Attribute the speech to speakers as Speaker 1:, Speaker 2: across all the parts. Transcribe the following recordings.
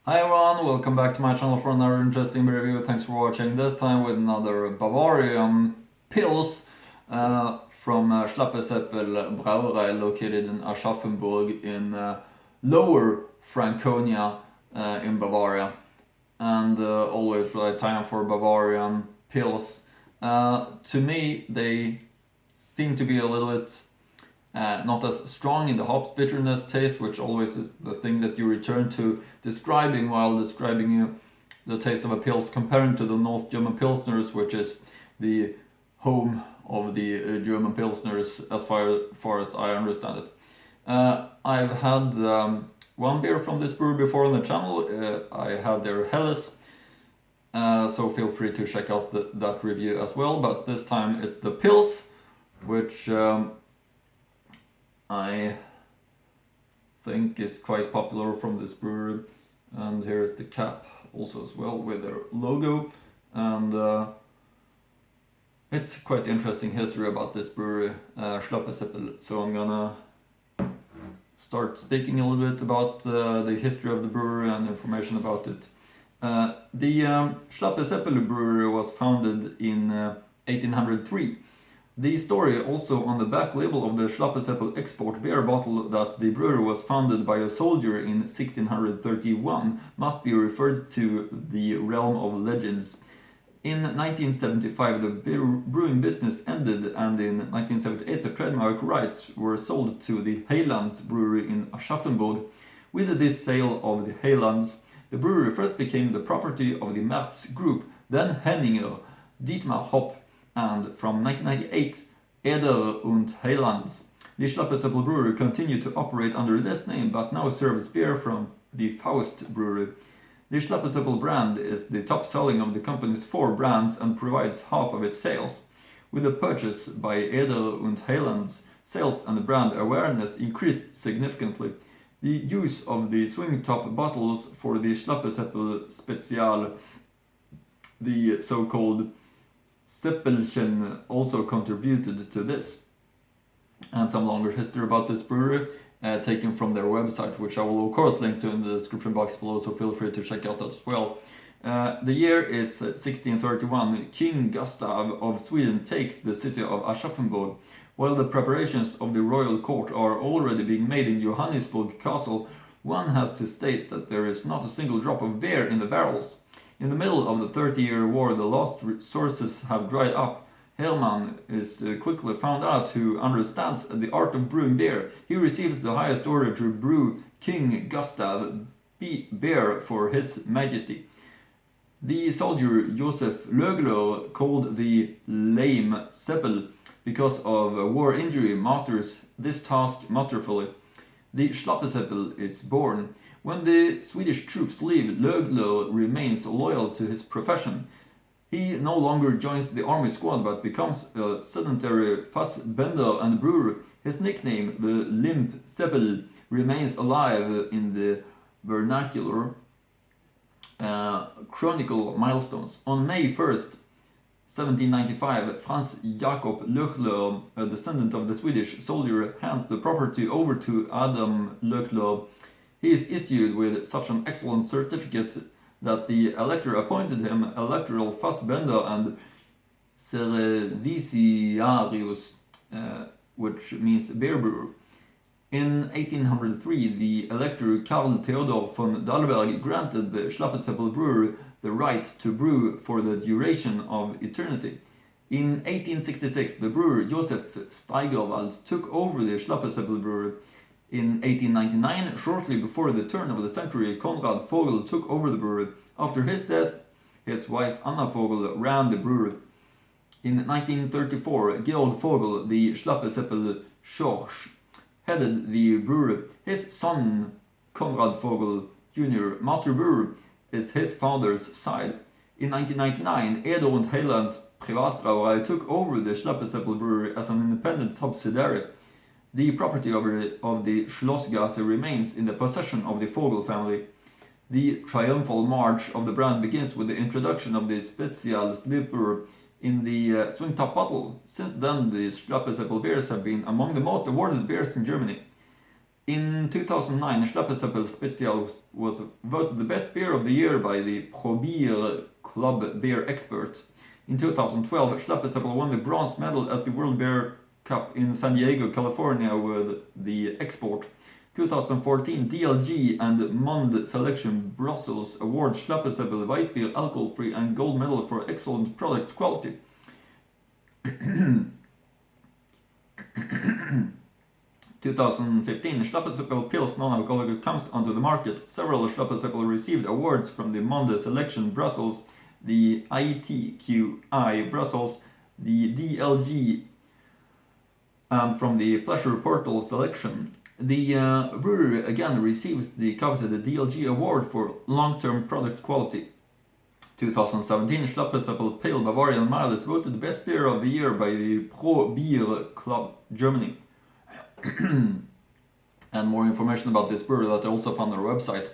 Speaker 1: Hi everyone, welcome back to my channel for another interesting review. Thanks for watching, this time with another Bavarian Pils from Schlappeseppel Brauerei located in Aschaffenburg in Lower Franconia in Bavaria. And always right time for Bavarian Pils. To me, they seem to be a little bit not as strong in the hops bitterness taste, which always is the thing that you return to while describing the taste of a Pils, comparing to the North German Pilsners, which is the home of the German Pilsners as far as I understand it. I've had one beer from this brewery before on the channel. I had their Helles, so feel free to check out that review as well. But this time it's the Pils, which I think is quite popular from this brewery. And here's the cap also as well with their logo. And it's quite interesting history about this brewery, Schlappeseppel. So I'm gonna start speaking a little bit about the history of the brewery and information about it. The Schlappeseppel brewery was founded in 1803. The story also on the back label of the Schlappeseppel export beer bottle that the brewery was founded by a soldier in 1631 must be referred to the realm of legends. In 1975 the brewing business ended, and in 1978 the trademark rights were sold to the Heilands brewery in Aschaffenburg. With this sale of the Heilands, the brewery first became the property of the Merz Group, then Henninger, Dietmar Hopp, and from 1998, Eder und Heilands. The Schlappeseppel brewery continued to operate under this name, but now serves beer from the Faust brewery. The Schlappeseppel brand is the top selling of the company's 4 brands and provides half of its sales. With the purchase by Eder und Heilands, sales and brand awareness increased significantly. The use of the swing top bottles for the Schlappeseppel Spezial, the so-called Seppelchen, also contributed to this. And some longer history about this brewery, taken from their website, which I will of course link to in the description box below, so feel free to check out that as well. The year is 1631. King Gustav of Sweden takes the city of Aschaffenburg. While the preparations of the royal court are already being made in Johannesburg Castle, one has to state that there is not a single drop of beer in the barrels. In the middle of the 30-year war, the lost resources have dried up. Hermann is quickly found out who understands the art of brewing beer. He receives the highest order to brew King Gustav beer for His Majesty. The soldier Josef Lögler, called the Lame Seppel because of a war injury, masters this task masterfully. The Schlappeseppel is born. When the Swedish troops leave, Lögler remains loyal to his profession. He no longer joins the army squad but becomes a sedentary fassbender and brewer. His nickname, the Limp Seppel, remains alive in the vernacular chronicle milestones. On May 1st, 1795, Franz Jakob Lögler, a descendant of the Swedish soldier, hands the property over to Adam Lögler. He is issued with such an excellent certificate that the elector appointed him electoral fassbender and cerevisiarius, which means beer brewer. In 1803, the elector Karl Theodor von Dahlberg granted the Schlappeseppel brewery the right to brew for the duration of eternity. In 1866, the brewer Josef Steigerwald took over the Schlappeseppel brewery. In 1899, shortly before the turn of the century, Konrad Vogel took over the brewery. After his death, his wife Anna Vogel ran the brewery. In 1934, Georg Vogel, the Schlappeseppel Schorsch, headed the brewery. His son, Konrad Vogel Jr., master brewer, is his father's side. In 1999, Eder und Heilands Privatbrauerei took over the Schlappeseppel brewery as an independent subsidiary. The property of the Schlossgasse remains in the possession of the Vogel family. The triumphal march of the brand begins with the introduction of the Spezial Slipper in the swing top bottle. Since then, the Schlappeseppel beers have been among the most awarded beers in Germany. In 2009, Schlappeseppel Spezial was voted the best beer of the year by the Pro Beer Club beer experts. In 2012, Schlappeseppel won the bronze medal at the World Beer Cup in San Diego, California with the export. 2014, DLG and Monde Selection Brussels award Schlappeseppel Weissbier alcohol-free and gold medal for excellent product quality. 2015, Schlappeseppel Pils non-alcoholic comes onto the market. Several Schlappeseppel received awards from the Monde Selection Brussels, the ITQI Brussels, the DLG, and from the Pleasure Portal Selection. The brewery again receives the coveted DLG award for long-term product quality. 2017, Schlappeseppel Pale Bavarian Mile is voted the best beer of the year by the Pro Beer Club Germany. And more information about this brewery that I also found on our website.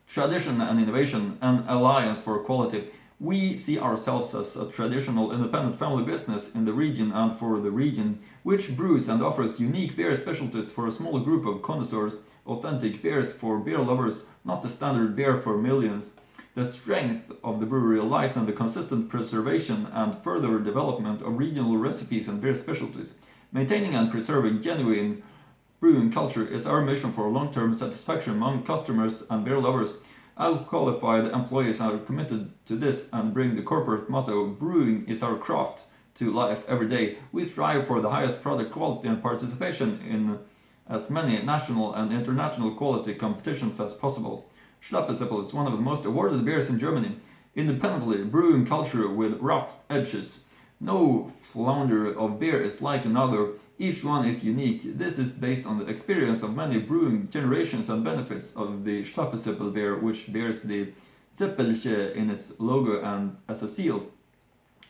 Speaker 1: Tradition and innovation, an alliance for quality. We see ourselves as a traditional independent family business in the region and for the region, which brews and offers unique beer specialties for a small group of connoisseurs, authentic beers for beer lovers, not the standard beer for millions. The strength of the brewery lies in the consistent preservation and further development of regional recipes and beer specialties. Maintaining and preserving genuine brewing culture is our mission for long-term satisfaction among customers and beer lovers. Our qualified employees are committed to this and bring the corporate motto, brewing is our craft, to life every day. We strive for the highest product quality and participation in as many national and international quality competitions as possible. Schlappeseppel is one of the most awarded beers in Germany. Independently brewing culture with rough edges. No flounder of beer is like another, each one is unique. This is based on the experience of many brewing generations and benefits of the Schlappeseppel beer, which bears the Zeppelche in its logo and as a seal.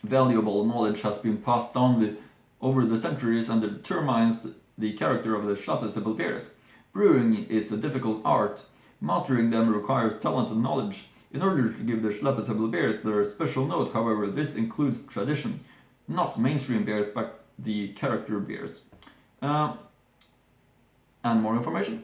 Speaker 1: Valuable knowledge has been passed down over the centuries and determines the character of the Schlappeseppel beers. Brewing is a difficult art. Mastering them requires talent and knowledge. In order to give the Schlappeseppel beers their special note, however, this includes tradition. Not mainstream beers, but the character beers. And more information.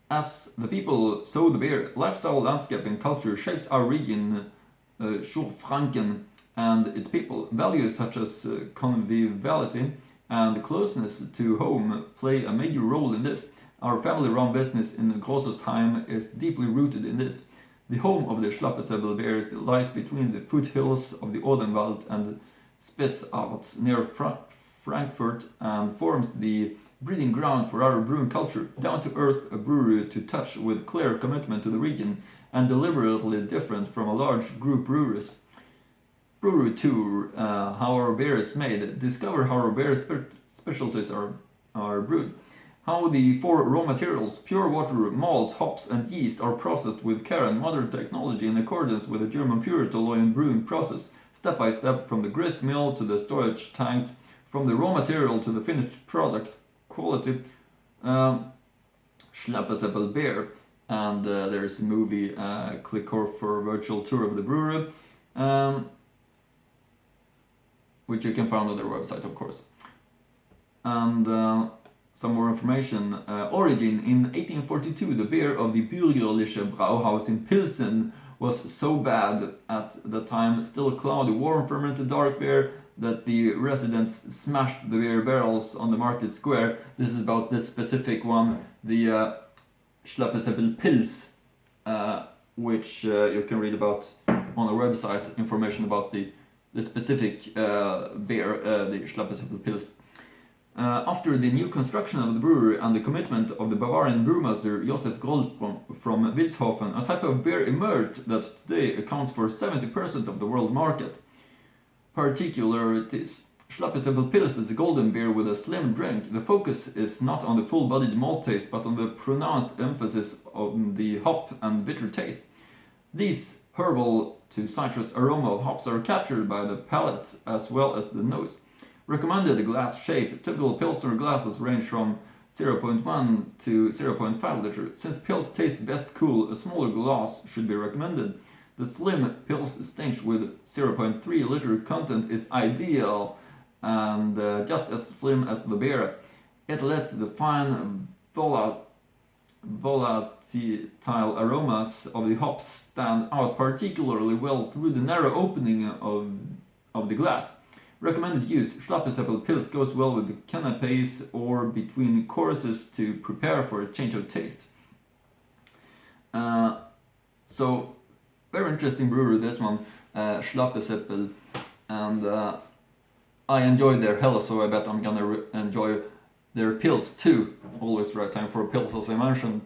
Speaker 1: As the people sow the beer, lifestyle, landscape and culture shapes our region, Unterfranken, and its people. Values such as conviviality and closeness to home play a major role in this. Our family-run business in Großostheim is deeply rooted in this. The home of the Schlappeseppel beers lies between the foothills of the Odenwald and Spessart near Frankfurt and forms the breeding ground for our brewing culture. Down-to-earth, a brewery to touch with clear commitment to the region and deliberately different from a large group breweries. Brewery tour, how our beer is made. Discover how our beer specialties are brewed. How the four raw materials, pure water, malt, hops and yeast are processed with care and modern technology in accordance with the German Purity law in brewing process, step by step from the grist mill to the storage tank, from the raw material to the finished product, quality, Schlappeseppel beer, and there's a movie, click for a virtual tour of the brewery, which you can find on their website, of course. And some more information. Origin. In 1842, the beer of the Bürgerliche Brauhaus in Pilsen was so bad at the time, still cloudy, warm, fermented dark beer, that the residents smashed the beer barrels on the market square. This is about this specific one, the Schlappeseppel Pils, which you can read about on our website, information about the specific beer, the Schlappeseppel Pils. After the new construction of the brewery and the commitment of the Bavarian brewmaster Josef Groll from Wilshofen, a type of beer emerged that today accounts for 70% of the world market. Particularities. Schlappeseppel Pils is a golden beer with a slim drink. The focus is not on the full-bodied malt taste, but on the pronounced emphasis on the hop and bitter taste. These herbal to citrus aroma of hops are captured by the palate as well as the nose. Recommended glass shape. Typical Pilsner glasses range from 0.1 to 0.5 liter. Since Pils taste best cool, a smaller glass should be recommended. The slim Pils stench with 0.3 liter content is ideal and just as slim as the beer. It lets the fine volatile aromas of the hops stand out particularly well through the narrow opening of the glass. Recommended use: Schlappeseppel Pils goes well with the canapes or between courses to prepare for a change of taste. So, very interesting brewery, this one, Schlappeseppel, and I enjoyed their Hella, so I bet I'm gonna enjoy their Pils too. Always the right time for Pils, as I mentioned.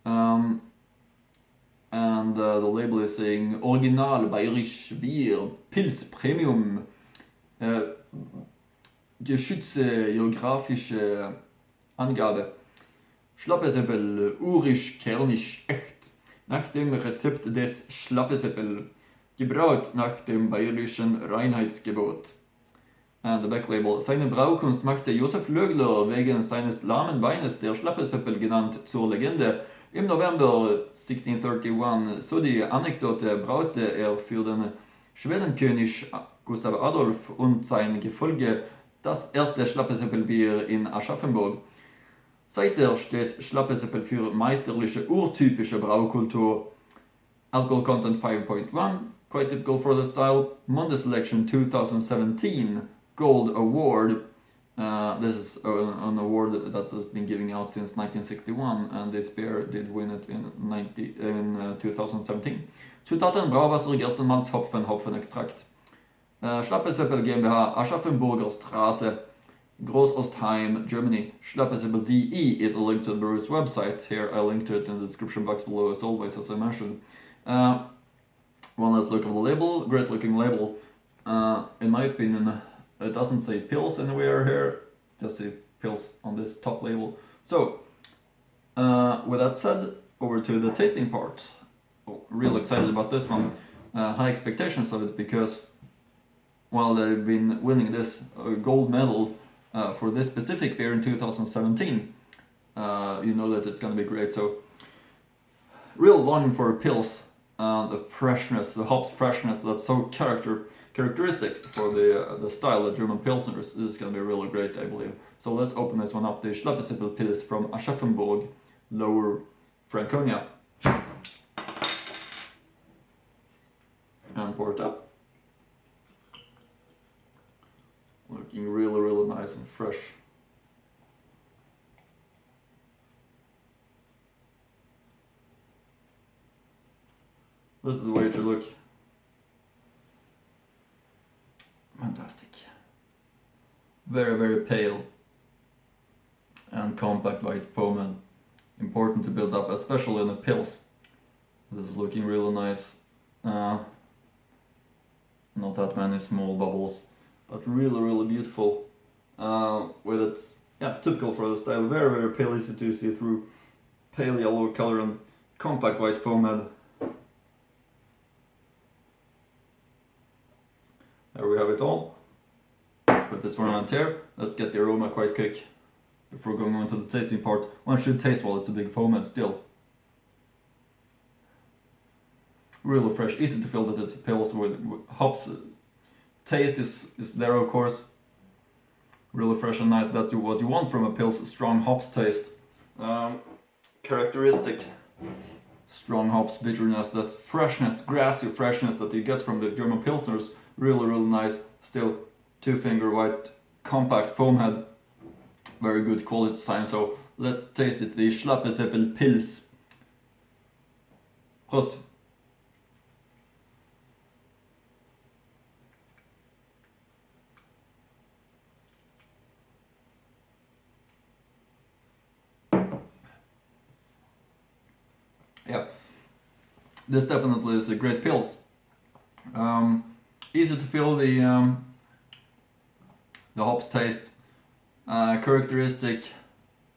Speaker 1: And the label is saying Original Bayerisch Bier, Pils Premium. Geschützte geografische Angabe. Schlappeseppel, urisch, kernisch, echt. Nach dem Rezept des Schlappeseppel. Gebraut nach dem bayerischen Reinheitsgebot. And the back label. Seine Braukunst machte Josef Lögler wegen seines lahmen Weines, der Schlappeseppel genannt, zur Legende. Im November 1631, so die Anekdote, braute er für den Schwedenkönig Gustav Adolf und sein Gefolge das erste Schlappeseppelbier in Aschaffenburg. Seither steht Schlappeseppel für meisterliche, urtypische Braukultur. Alcohol content 5.1, quite typical for the style. Monday Selection 2017 Gold Award. This is an award that has been giving out since 1961, and this beer did win it in 2017. Zutaten: Brauwasser, Gerstenmalz, Hopfen, Hopfenextrakt. Schlappeseppel GmbH, Aschaffenburger Straße, Großostheim, Germany. Schlappeseppel.de is a link to the brewer's website. Here I linked to it in the description box below, as always, as I mentioned. One last look of the label, great looking label. In my opinion, it doesn't say Pils anywhere here, just say Pils on this top label. So, with that said, over to the tasting part. Real excited about this one. High expectations of it because, while they've been winning this gold medal for this specific beer in 2017, you know that it's going to be great. So, real longing for a Pils. The freshness, the hops freshness that's so characteristic for the style of German Pilsners. This is going to be really great, I believe. So let's open this one up. The Schlappeseppel Pils from Aschaffenburg, Lower Franconia. And pour it up. Looking really, really nice and fresh. This is the way it should look. Fantastic. Very, very pale and compact white foam. Important to build up, especially in the Pils. This is looking really nice. Not that many small bubbles, but really, really beautiful. With its, typical for the style. Very, very pale, easy to see through. Pale yellow color and compact white foam head. There we have it all. Put this one on here. Let's get the aroma quite quick before going on to the tasting part. One should taste while it's a big foam head still. Really fresh, easy to feel that it's a Pils with hops. Taste is there, of course. Really fresh and nice. That's what you want from a Pils, strong hops taste. Characteristic strong hops bitterness, that freshness, grassy freshness that you get from the German Pilsners. Really, really nice. Still, 2-finger white, compact foam head. Very good quality design. So let's taste it. The Schlappeseppel Pils. Prost. Yeah, this definitely is a great Pils. Easy to feel the hops taste. Characteristic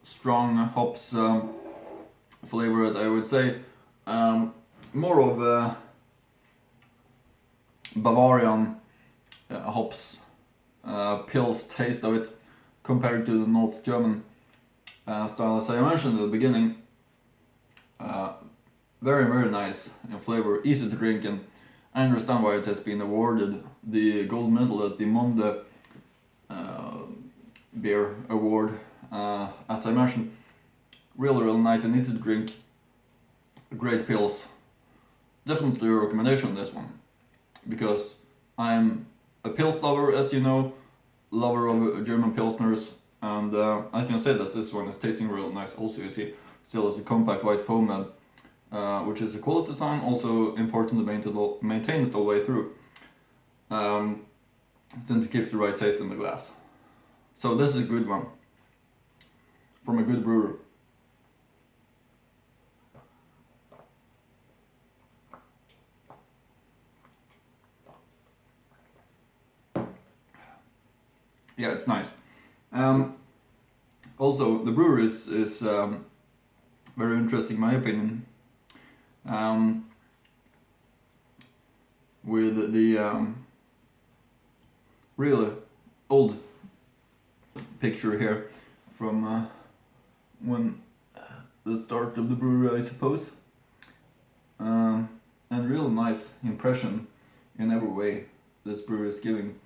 Speaker 1: strong hops flavor, I would say. More of a Bavarian hops Pils taste of it compared to the North German style, as I mentioned at the beginning. Very, very nice in flavor, easy to drink, and I understand why it has been awarded the gold medal at the Monde Beer Award. As I mentioned, Really nice and easy to drink. Great pills. Definitely a recommendation this one, because I'm a pils lover, as you know, lover of German pilsners, and I can say that this one is tasting real nice. Also, you see, still is a compact white foam head, which is a quality sign. Also important to maintain it all the way through, since it keeps the right taste in the glass. So this is a good one from a good brewer. Yeah, it's nice. Also, the brewer is very interesting, in my opinion. With the really old picture here from when the start of the brewery, I suppose. And real nice impression in every way this brewery is giving.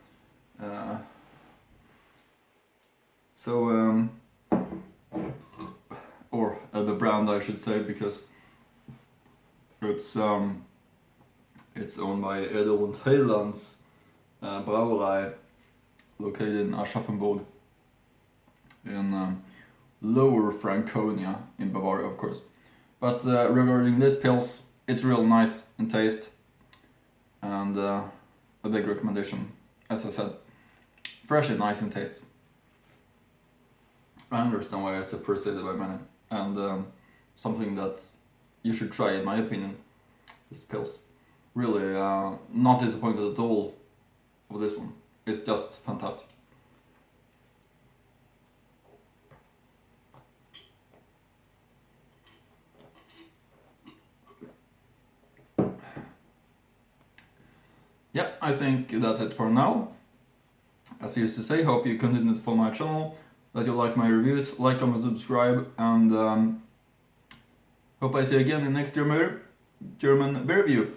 Speaker 1: Or the brand, I should say, because it's owned by Edo and Thailand's Brauerei, located in Aschaffenburg in Lower Franconia in Bavaria, of course. But regarding this pils, it's real nice in taste, and a big recommendation. As I said, fresh and nice in taste. I understand why it's appreciated by many, and something that you should try, in my opinion. This pils, really not disappointed at all with this one. It's just fantastic. Yeah, I think that's it for now. As I used to say, hope you continue to follow my channel, that you like my reviews, like, comment, subscribe, and hope I see you again in next German beer review.